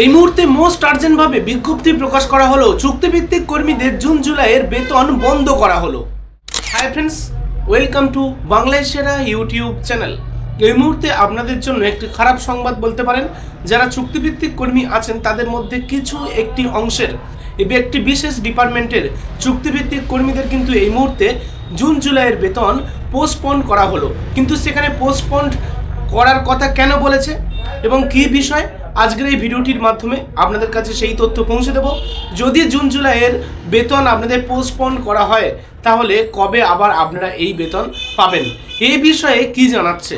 এই মুহূর্তে most urgent ভাবে বিজ্ঞপ্তি প্রকাশ করা হলো, চুক্তিভিত্তিক কর্মীদের জুন জুলাইয়ের বেতন বন্ধ করা হলো। হাই ফ্রেন্ডস, ওয়েলকাম টু বাংলায় সেরা ইউটিউব চ্যানেল। এই মুহূর্তে আপনাদের জন্য একটি খারাপ সংবাদ বলতে পারেন। যারা চুক্তিভিত্তিক কর্মী আছেন তাদের মধ্যে কিছু একটি অংশের একটি বিশেষ ডিপার্টমেন্টের চুক্তিভিত্তিক কর্মীদের কিন্তু এই মুহূর্তে জুন জুলাইয়ের বেতন পোস্টপোন করা হলো। কিন্তু সেখানে পোস্টপোন করার কথা কেন বলেছে এবং কী বিষয়, আজকের এই ভিডিওটির মাধ্যমে আপনাদের কাছে সেই তথ্য পৌঁছে দেব। যদি জুন জুলাইয়ের বেতন আপনাদের পোস্টপোন করা হয় তাহলে কবে আবার আপনারা এই বেতন পাবেন, এই বিষয়ে কি জানাচ্ছে,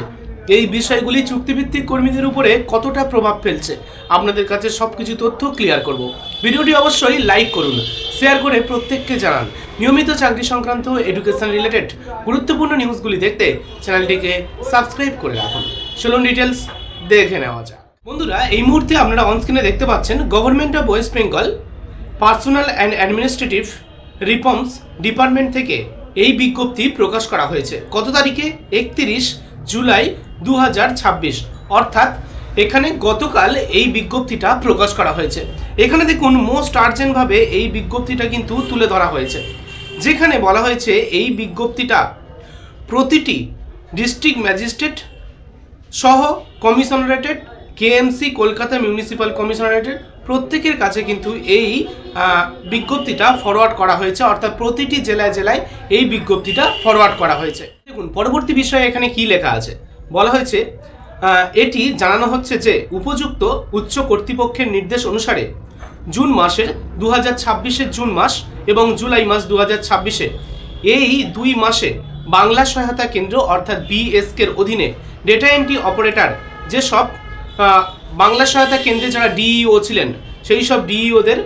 এই বিষয়গুলি চুক্তিভিত্তিক কর্মীদের উপরে কতটা প্রভাব ফেলছে, আপনাদের কাছে সব কিছু তথ্য ক্লিয়ার করব। ভিডিওটি অবশ্যই লাইক করুন, শেয়ার করে প্রত্যেককে জানান। নিয়মিত চাকরি সংক্রান্ত এডুকেশন রিলেটেড গুরুত্বপূর্ণ নিউজগুলি দেখতে চ্যানেলটিকে সাবস্ক্রাইব করে রাখুন। চলুন ডিটেলস দেখে নেওয়া যাক। বন্ধুরা, এই মুহূর্তে আপনারা অনস্ক্রিনে দেখতে পাচ্ছেন government of West Bengal personal and administrative reforms department থেকে এই বিজ্ঞপ্তি প্রকাশ করা হয়েছে। কত তারিখে? 31 জুলাই 2026, অর্থাৎ এখানে গতকাল এই বিজ্ঞপ্তিটা প্রকাশ করা হয়েছে। এখানে দেখুন মোস্ট আর্জেন্টভাবে এই বিজ্ঞপ্তিটা কিন্তু তুলে ধরা হয়েছে, যেখানে বলা হয়েছে এই বিজ্ঞপ্তিটা প্রতিটি ডিস্ট্রিক্ট ম্যাজিস্ট্রেট সহ কমিশনারেটেড, কেএমসি কলকাতা মিউনিসিপ্যাল কমিশনারেটের প্রত্যেকের কাছে কিন্তু এই বিজ্ঞপ্তিটা ফরওয়ার্ড করা হয়েছে, অর্থাৎ প্রতিটি জেলায় জেলায় এই বিজ্ঞপ্তিটা ফরওয়ার্ড করা হয়েছে। দেখুন পরবর্তী বিষয়ে এখানে কি লেখা আছে। বলা হয়েছে এটি জানানো হচ্ছে যে উপযুক্ত উচ্চ কর্তৃপক্ষের নির্দেশ অনুসারে জুন মাসের 2026-এর জুন মাস এবং জুলাই মাস 2026-এ এই 2 মাসে বাংলা সহায়তা কেন্দ্র অর্থাৎ বিএসকের অধীনে ডেটা এন্ট্রি অপারেটর যেসব বাংলা সহায়তা কেন্দ্রে যারা ডিইও ছিলেন সেই সব ডিইওদের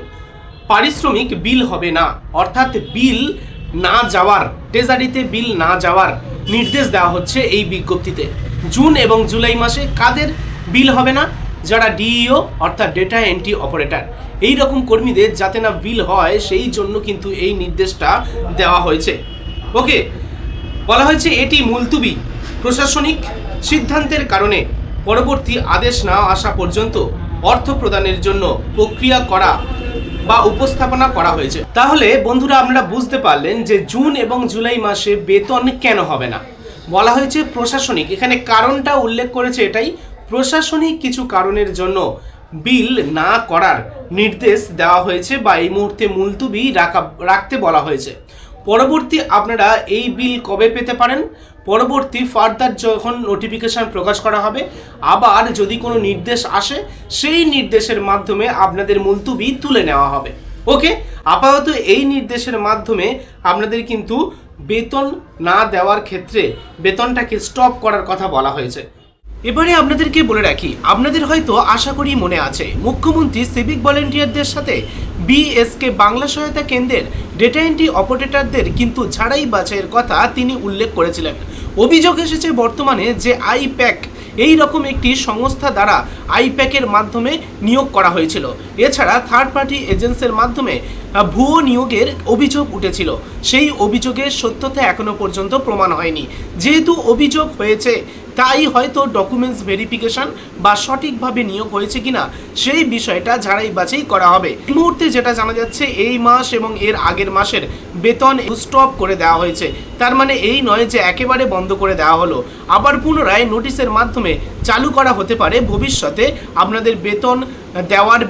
পারিশ্রমিক বিল হবে না, অর্থাৎ বিল না যাওয়ার, ট্রেজারিতে বিল না যাওয়ার নির্দেশ দেওয়া হচ্ছে এই বিজ্ঞপ্তিতে। জুন এবং জুলাই মাসে কাদের বিল হবে না? যারা ডিইও অর্থাৎ ডেটা এন্ট্রি অপারেটর, এই রকম কর্মীদের যাতে না বিল হয় সেই জন্য কিন্তু এই নির্দেশটা দেওয়া হয়েছে। ওকে, বলা হয়েছে এটি মুলতুবি প্রশাসনিক সিদ্ধান্তের কারণে পরবর্তী আদেশ না আসা পর্যন্ত অর্থ প্রদানের জন্য প্রক্রিয়া করা বা উপস্থাপনা করা হয়েছে। তাহলে বন্ধুরা আপনারা বুঝতে পারলেন যে জুন এবং জুলাই মাসে বেতন কেন হবে না। বলা হয়েছে প্রশাসনিক, এখানে কারণটা উল্লেখ করেছে এটাই, প্রশাসনিক কিছু কারণের জন্য বিল না করার নির্দেশ দেওয়া হয়েছে বা এই মুহূর্তে মুলতুবি রাখতে বলা হয়েছে। পরবর্তী আপনারা এই বিল কবে পেতে পারেন? পরবর্তী ফার্দার যখন নোটিফিকেশান প্রকাশ করা হবে, আবার যদি কোনো নির্দেশ আসে সেই নির্দেশের মাধ্যমে আপনাদের মুলতুবি তুলে নেওয়া হবে। ওকে, আপাতত এই নির্দেশের মাধ্যমে আপনাদের কিন্তু বেতন না দেওয়ার ক্ষেত্রে বেতনটাকে স্টপ করার কথা বলা হয়েছে। এবারে আপনাদেরকে বলে রাখি, আপনাদের হয়তো আশা করি মনে আছে মুখ্যমন্ত্রী সিভিক ভলেন্টিয়ারদের সাথে বিএসকে বাংলা সহায়তা কেন্দ্রের ডেটা এন্ট্রি অপারেটরদের কিন্তু ছাড়াই বাছাইয়ের কথা তিনি উল্লেখ করেছিলেন। অভিযোগ এসেছে বর্তমানে যে আইপ্যাক এই রকম একটি সংস্থা দ্বারা আইপ্যাকের মাধ্যমে নিয়োগ করা হয়েছিল। এছাড়া থার্ড পার্টি এজেন্সির মাধ্যমে ভুয়ো নিয়োগের অভিযোগ উঠেছিল। সেই অভিযোগের সত্যতা এখনো পর্যন্ত প্রমাণ হয়নি। যেহেতু অভিযোগ হয়েছে তাই হয়তো ডকুমেন্টস ভেরিফিকেশন বা সঠিকভাবে নিয়োগ হয়েছে কিনা সেই বিষয়টা ঝাড়াই বাছাই করা হবে। এই মুহূর্তে যেটা জানা যাচ্ছে এই মাস এবং এর আগের মাসের বেতন স্টপ করে দেওয়া হয়েছে। তার মানে এই নয় যে একেবারে বন্ধ করে দেওয়া হলো, আবার পুনরায় নোটিশের মাধ্যমে চালু করা হতে পারে। ভবিষ্যতে আপনাদের বেতন দেওয়ার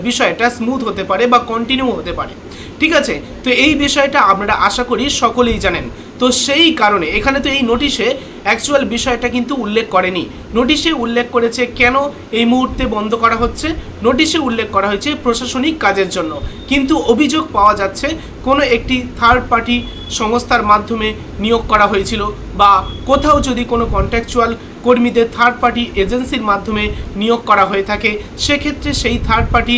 বিষয়টা স্মুথ হতে পারে বা কন্টিনিউ হতে পারে। ঠিক আছে, তো এই বিষয়টা আপনারা আশা করি সকলেই জানেন। তো সেই কারণে এখানে তো এই নোটিশে অ্যাকচুয়াল বিষয়টা কিন্তু উল্লেখ করেনি। নোটিশে উল্লেখ করেছে কেন এই মুহূর্তে বন্ধ করা হচ্ছে, নোটিশে উল্লেখ করা হয়েছে প্রশাসনিক কাজের জন্য। কিন্তু অভিযোগ পাওয়া যাচ্ছে কোনো একটি থার্ড পার্টি সংস্থার মাধ্যমে নিয়োগ করা হয়েছিল বা কোথাও যদি কোনো কন্ট্রাকচুয়াল কর্মীদের থার্ড পার্টি এজেন্সির মাধ্যমে নিয়োগ করা হয়ে থাকে, সেক্ষেত্রে সেই থার্ড পার্টি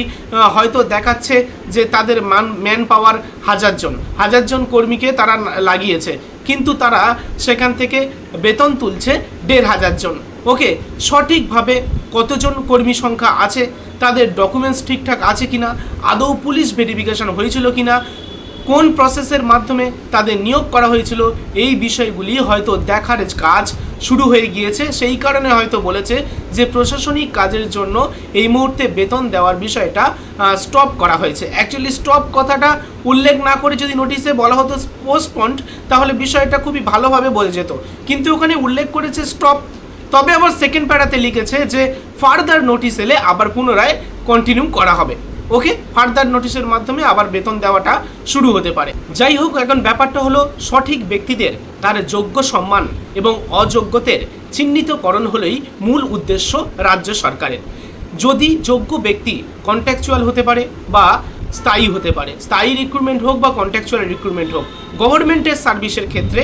হয়তো দেখাচ্ছে যে তাদের ম্যান পাওয়ার 1000 জন কর্মীকে তারা লাগিয়েছে, কিন্তু তারা সেখান থেকে বেতন তুলছে 1500 জন। ওকে, সঠিকভাবে কতজন কর্মী সংখ্যা আছে, তাদের ডকুমেন্টস ঠিকঠাক আছে কিনা, আদৌ পুলিশ ভেরিফিকেশন হয়েছিল কিনা, কোন প্রসেসের মাধ্যমে তাদের নিয়োগ করা হয়েছিল, এই বিষয়গুলি হয়তো দেখার কাজ শুরু হয়ে গিয়েছে, সেই কারণে হয়তো বলেছে যে প্রশাসনিক কাজের জন্য এই মুহূর্তে বেতন দেওয়ার বিষয়টা স্টপ করা হয়েছে। অ্যাকচুয়ালি স্টপ কথাটা উল্লেখ না করে যদি নোটিশে বলা হতো পোস্টপন্ড, তাহলে বিষয়টা খুবই ভালোভাবে বোঝা যেত, কিন্তু ওখানে উল্লেখ করেছে স্টপ। তবে আবার সেকেন্ড প্যারাতে লিখেছে যে ফার্দার নোটিশ এলে আবার পুনরায় কন্টিনিউ করা হবে। ওকে, ফার্দার নোটিশের মাধ্যমে আবার বেতন দেওয়াটা শুরু হতে পারে। যাই হোক, এখন ব্যাপারটা হলো সঠিক ব্যক্তিদের তার যোগ্য সম্মান এবং অযোগ্যদের চিহ্নিতকরণ হলেই মূল উদ্দেশ্য রাজ্য সরকারের। যদি যোগ্য ব্যক্তি কন্ট্রাকচুয়াল হতে পারে বা স্থায়ী হতে পারে, স্থায়ী রিক্রুটমেন্ট হোক বা কন্ট্রাকচুয়াল রিক্রুটমেন্ট হোক, গভর্নমেন্টের সার্ভিসের ক্ষেত্রে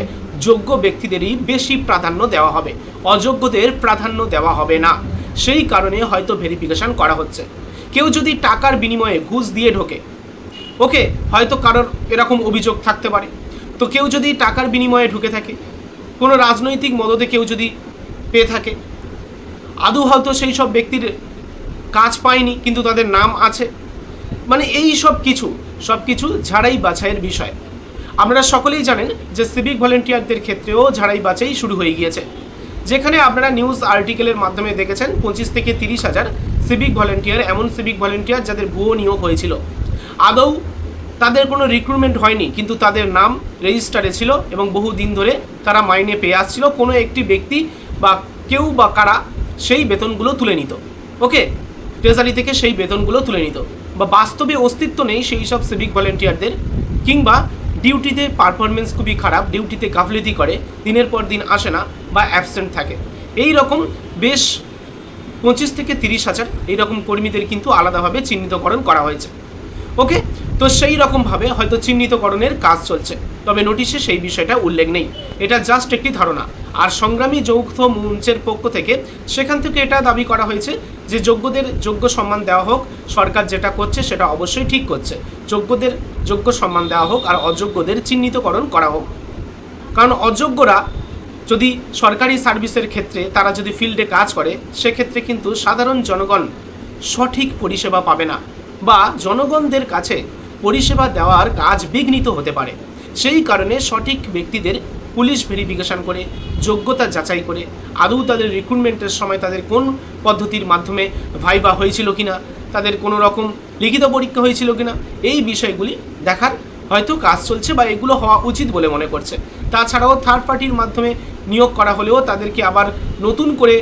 যোগ্য ব্যক্তিদেরই বেশি প্রাধান্য দেওয়া হবে, অযোগ্যদের প্রাধান্য দেওয়া হবে না। সেই কারণে হয়তো ভেরিফিকেশন করা হচ্ছে। কেউ যদি টাকার বিনিময়ে ঘুষ দিয়ে ঢোকে, ওকে, হয়তো কারোর এরকম অভিযোগ থাকতে পারে। তো কেউ যদি টাকার বিনিময়ে ঢুকে থাকে, কোনো রাজনৈতিক মদতে কেউ যদি পেয়ে থাকে, আদৌ হয়তো সেই সব ব্যক্তির কাজ পায়নি কিন্তু তাদের নাম আছে, মানে এই সব কিছু ঝাড়াই বাছাইয়ের বিষয়। আপনারা সকলেই জানেন যে সিভিক ভলেন্টিয়ারদের ক্ষেত্রেও ঝাড়াই বাছাই শুরু হয়ে গিয়েছে, যেখানে আপনারা নিউজ আর্টিকেলের মাধ্যমে দেখেছেন 25 থেকে 30 হাজার সিভিক ভলেন্টিয়ার, এমন সিভিক ভলেন্টিয়ার যাদের ভুয়ো নিয়োগ হয়েছিল, আদৌ তাদের কোনো রিক্রুটমেন্ট হয়নি কিন্তু তাদের নাম রেজিস্টারে ছিল এবং বহু দিন ধরে তারা মাইনে পেয়ে আসছিল। কোনো একটি ব্যক্তি বা কেউ বা কারা সেই বেতনগুলো তুলে নিত, ওকে, ট্রেজারি থেকে সেই বেতনগুলো তুলে নিত, বা বাস্তবে অস্তিত্ব নেই সেই সব সিভিক ভলেন্টিয়ারদের, কিংবা ডিউটিতে পারফরমেন্স খুবই খারাপ, ডিউটিতে গাফিলতি করে, দিনের পর দিন আসে না বা অ্যাবসেন্ট থাকে। এই রকম বেশ 25 থেকে 30 হাজার এইরকম কর্মীদের কিন্তু আলাদাভাবে চিহ্নিতকরণ করা হয়েছে। ওকে, তো সেই রকমভাবে হয়তো চিহ্নিতকরণের কাজ চলছে, তবে নোটিশে সেই বিষয়টা উল্লেখ নেই। এটা জাস্ট একটি ধারণা। আর সংগ্রামী যৌথ মঞ্চের পক্ষ থেকে সেখান থেকে এটা দাবি করা হয়েছে যে যোগ্যদের যোগ্য সম্মান দেওয়া হোক, সরকার যেটা করছে সেটা অবশ্যই ঠিক করছে, যোগ্যদের যোগ্য সম্মান দেওয়া হোক আর অযোগ্যদের চিহ্নিতকরণ করা হোক। কারণ অযোগ্যরা যদি সরকারি সার্ভিসের ক্ষেত্রে তারা যদি ফিল্ডে কাজ করে, সেক্ষেত্রে কিন্তু সাধারণ জনগণ সঠিক পরিষেবা পাবে না বা জনগণদের কাছে পরিষেবা দেওয়ার কাজ বিঘ্নিত হতে পারে। সেই কারণে সঠিক ব্যক্তিদের পুলিশ ভেরিফিকেশন করে, যোগ্যতা যাচাই করে, আদৌ তাদের রিক্রুটমেন্টের সময় তাদের কোন পদ্ধতির মাধ্যমে ভাইভা হয়েছিল কিনা, তাদের কোনো রকম লিখিত পরীক্ষা হয়েছিল কিনা, এই বিষয়গুলি দেখার হয়তো কাজ চলছে বা এগুলো হওয়া উচিত বলে মনে করছে। তাছাড়াও থার্ড পার্টির মাধ্যমে নিয়োগ করা হলেও তাদেরকে আবার নতুন করে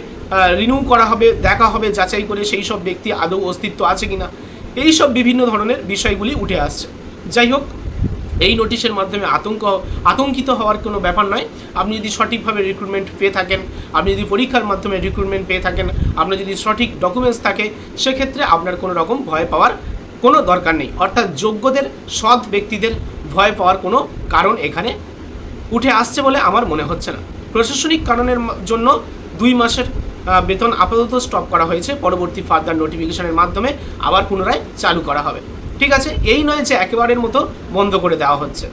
রিনিউ করা হবে, দেখা হবে যাচাই করে সেই সব ব্যক্তি আদৌ অস্তিত্ব আছে কিনা, এই সব বিভিন্ন ধরনের বিষয়গুলি উঠে আসছে। যাই হোক, এই নোটিশের মাধ্যমে আতঙ্কিত হওয়ার কোনো ব্যাপার নয়। আপনি যদি সঠিকভাবে রিক্রুটমেন্ট পেয়ে থাকেন, আপনি যদি পরীক্ষার মাধ্যমে রিক্রুটমেন্ট পেয়ে থাকেন, আপনার যদি সঠিক ডকুমেন্টস থাকে, সেক্ষেত্রে আপনার কোনো রকম ভয় পাওয়ার কোনো দরকার নেই। অর্থাৎ যোগ্যদের, সৎ ব্যক্তিদের ভয় পাওয়ার কোনো কারণ এখানে উঠে আসছে বলে আমার মনে হচ্ছে না। প্রশাসনিক কারণের জন্য 2 মাসের বেতন আপাতত স্টপ করা হয়েছে, পরবর্তী ফার্দার নোটিফিকেশনের মাধ্যমে আবার পুনরায় চালু করা হবে। ঠিক আছে, এই নয় যে একেবারের মতো বন্ধ করে দেওয়া হচ্ছে।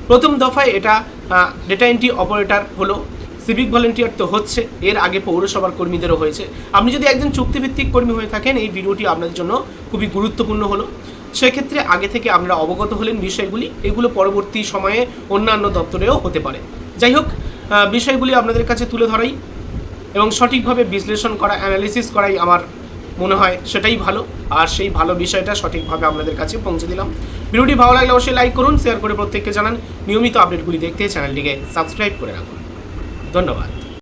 প্রথম দফায় এটা ডেটা এন্ট্রি অপারেটর হলো, সিভিক ভলেন্টিয়ার তো হচ্ছে, এর আগে পৌরসভার কর্মীদেরও হয়েছে। আপনি যদি একজন চুক্তিভিত্তিক কর্মী হয়ে থাকেন, এই ভিডিওটি আপনার জন্য খুবই গুরুত্বপূর্ণ হলো। সেক্ষেত্রে আগে থেকে আপনারা অবগত হলেন বিষয়গুলি, এগুলো পরবর্তী সময়ে অন্যান্য দপ্তরেও হতে পারে। যাই হোক, বিষয়গুলি আপনাদের কাছে তুলে ধরাই এবং সঠিকভাবে বিশ্লেষণ করা, অ্যানালিসিস করাই আমার মনে হয় সেটাই ভালো, আর সেই ভালো বিষয়টা সঠিকভাবে আপনাদের কাছে পৌঁছে দিলাম। ভিডিওটি ভালো লাগলে অবশ্যই লাইক করুন, শেয়ার করে প্রত্যেককে জানান। নিয়মিত আপডেটগুলি দেখতে চ্যানেলটিকে সাবস্ক্রাইব করে রাখুন। ধন্যবাদ।